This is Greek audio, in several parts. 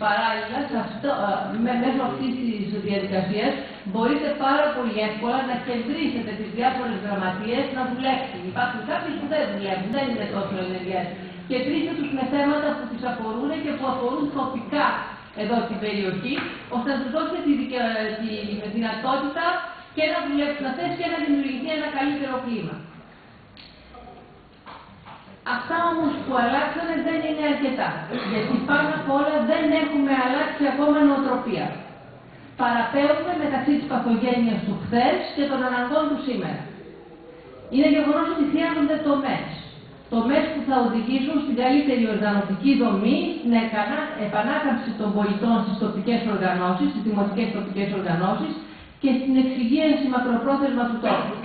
Παράλληλα, μέσω αυτής της διαδικασίας μπορείτε πάρα πολύ εύκολα να κεντρήσετε τις διάφορες γραμματείες να δουλέψουν. Υπάρχουν κάποιοι που δεν δουλεύουν, δεν είναι τόσο ενεργές. Κεντρίστε τους με θέματα που τις αφορούν και που αφορούν τοπικά εδώ την περιοχή, ώστε να τους δώσετε τη δυνατότητα και να δουλέψουν αυτές και να δημιουργηθεί ένα καλύτερο κλίμα. Αυτά όμως που αλλάξανε δεν είναι αρκετά, γιατί πάνω απ' όλα δεν έχουμε αλλάξει ακόμα νοοτροπία. Παραπέμπουμε μεταξύ της παθογένειας του χθες και των αναγκών του σήμερα. Είναι γεγονός ότι χρειάζονται τομές που θα οδηγήσουν στην καλύτερη οργανωτική δομή, στην επανάκαμψη των πολιτών στις τοπικές οργανώσεις, στις δημοτικές τοπικές οργανώσεις και στην εξυγίανση μακροπρόθεσμα του τόπου.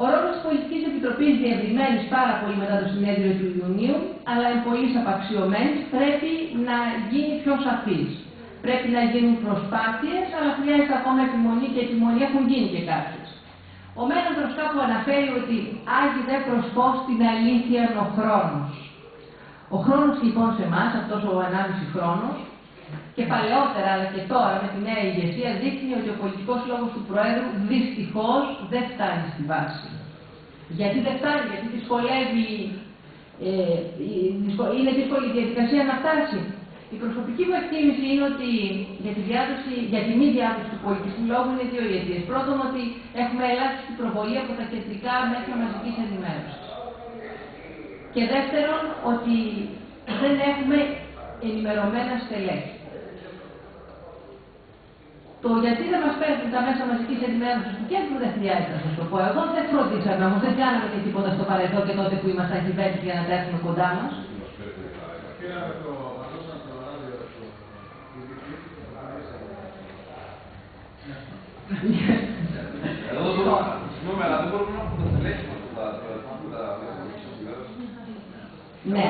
Ο ρόλος της Πολιτικής Επιτροπής, διευρυμένης πάρα πολύ μετά το συνέδριο του Ιουνίου, αλλά εμπολής απαξιωμένης, πρέπει να γίνει πιο σαφής. Πρέπει να γίνουν προσπάθειες, αλλά χρειάζεται ακόμα επιμονή και επιμονή έχουν γίνει και κάποιες. Ο Μέναντρος κάπου αναφέρει ότι άγει δε προσπώς την αλήθεια ο χρόνος. Ο χρόνος λοιπόν σε εμάς, αυτός ο 1,5 χρόνος, και παλαιότερα αλλά και τώρα με τη νέα ηγεσία δείχνει ότι ο πολιτικός λόγος του Προέδρου δυστυχώς δεν φτάνει στη βάση. Γιατί δεν φτάνει, γιατί είναι δύσκολη η διαδικασία να φτάσει. Η προσωπική μου εκτίμηση είναι ότι για τη μη διάδοση του πολιτικού λόγου είναι δύο αιτίες. Πρώτον, ότι έχουμε ελάχιστη προβολή από τα κεντρικά μέσα μαζικής ενημέρωσης. Και δεύτερον, ότι δεν έχουμε ενημερωμένα στελέχη. Το γιατί δεν μας παίρνουν τα μέσα μαζικής ενημέρωσης του κέντρου δεν χρειάζεται να σας το πω. Εγώ δεν φροντίσαμε, όμως δεν κάναμε και τίποτα στο παρελθόν και τότε που ήμασταν κυβέρνηση για να τα έχουμε κοντά μας. Εδώ συγγνώμη, αλλά δεν μπορούμε να έχουμε τα στελέχη μας τα μέσα μαζικής ενημέρωσης. Ναι.